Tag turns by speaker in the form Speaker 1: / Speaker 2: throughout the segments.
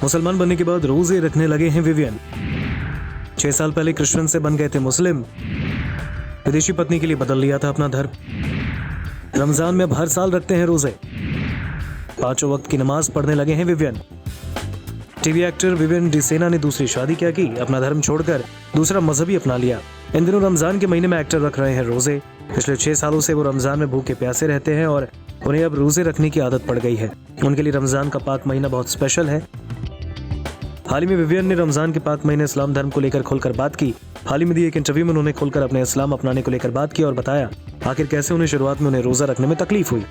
Speaker 1: मुसलमान बनने के बाद रोजे रखने लगे हैं विवियन। 6 साल पहले क्रिश्चियन से बन गए थे मुस्लिम। विदेशी पत्नी के लिए बदल लिया था अपना धर्म। रमजान में अब हर साल रखते हैं रोजे। 5 वक्त की नमाज पढ़ने लगे हैं Vivian. TV actor Vivian Dsena ने दूसरी शादी क्या की, अपना धर्म छोड़कर दूसरा मजहबी अपना लिया। इन दिनों रमजान के महीने में एक्टर रख रहे हैं रोजे। पिछले 6 सालों से वो रमजान में भूखे प्यासे रहते हैं और उन्हें अब रोजे रखने की आदत पड़ गई है। उनके लिए रमजान का पाक महीना बहुत स्पेशल है। हाल ही में विवियन ने रमजान के पाक महीने इस्लाम धर्म को लेकर खुलकर बात की। हाल ही में दिए एक इंटरव्यू में उन्होंने खुलकर अपने इस्लाम अपनाने को लेकर बात की और बताया आखिर कैसे उन्हें शुरुआत में उन्हें रोजा रखने में तकलीफ हुई।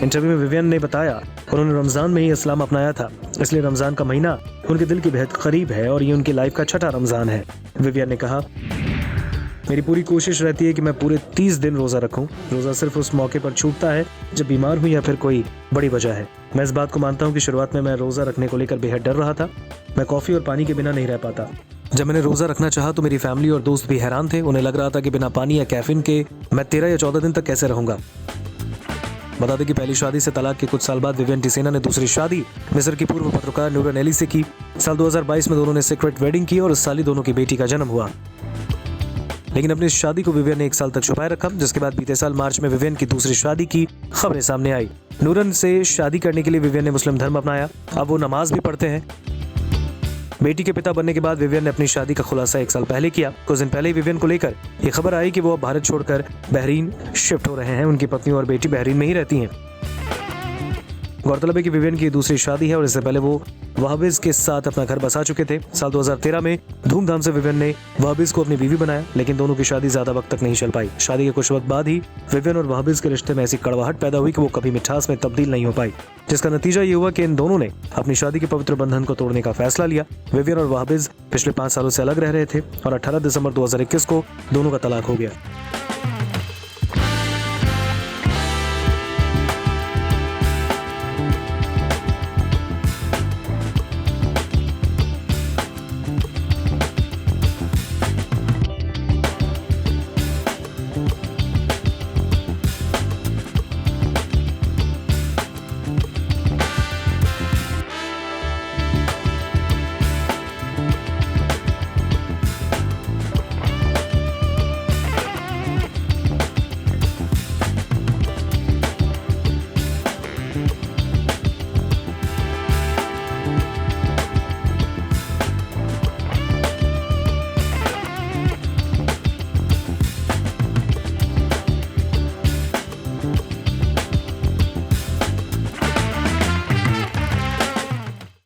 Speaker 1: इंटरव्यू में विवियन ने बताया उन्होंने रमजान में ही इस्लाम अपनाया था, इसलिए रमजान का महीना उनके दिल के बेहद करीब है और ये उनकी लाइफ का 6ठा रमजान है। विवियन ने कहा, मेरी पूरी कोशिश रहती है कि मैं पूरे 30 दिन रोजा रखूं। रोजा सिर्फ उस मौके पर छूटता है जब बीमार हूं या फिर कोई बड़ी वजह है। मैं इस बात को मानता हूं कि शुरुआत में मैं रोजा रखने को लेकर बेहद डर रहा था। मैं कॉफी और पानी के बिना नहीं रह पाता। जब मैंने रोजा रखना चाहा तो मेरी फैमिली और दोस्त भी हैरान थे। उन्हें लग रहा था कि बिना पानी या कैफीन के मैं 13 या 14 दिन तक कैसे रहूंगा। बता दें कि पहली शादी से तलाक के कुछ साल बाद विवियन डिसेना ने दूसरी शादी मिस्र की पूर्व पत्रकार नूरन एली से की। साल 2022 में दोनों ने सीक्रेट वेडिंग की और इस साल ही दोनों की बेटी का जन्म हुआ। लेकिन अपनी इस शादी को विवियन ने 1 साल तक छुपाए रखा, जिसके बाद बीते साल मार्च में विवियन की दूसरी शादी की खबरें सामने आई। नूरन से शादी करने के लिए विवियन ने मुस्लिम धर्म अपनाया। अब वो नमाज भी पढ़ते हैं। बेटी के पिता बनने के बाद विवियन ने अपनी शादी का खुलासा 1 साल पहले किया। कुछ दिन पहले ही विवियन को लेकर ये खबर आई कि वो अब भारत छोड़कर बहरीन शिफ्ट हो रहे हैं। उनकी पत्नी और बेटी बहरीन में ही रहती हैं। गौरतलब है कि विवियन की दूसरी शादी है और इससे पहले वो वहाबिज के साथ अपना घर बसा चुके थे। साल 2013 में धूमधाम से विवियन ने वहाबिज को अपनी बीवी बनाया, लेकिन दोनों की शादी ज्यादा वक्त तक नहीं चल पाई। शादी के कुछ वक्त बाद ही विवियन और वहाबिज के रिश्ते में ऐसी कड़वाहट पैदा हुई कि वो कभी मिठास में तब्दील नहीं हो पाई, जिसका नतीजा ये हुआ कि इन दोनों ने अपनी शादी के पवित्र बंधन को तोड़ने का फैसला लिया। विवियन और वहाबिज पिछले 5 सालों से अलग रह रहे थे और 18 दिसंबर 2021 को दोनों का तलाक हो गया।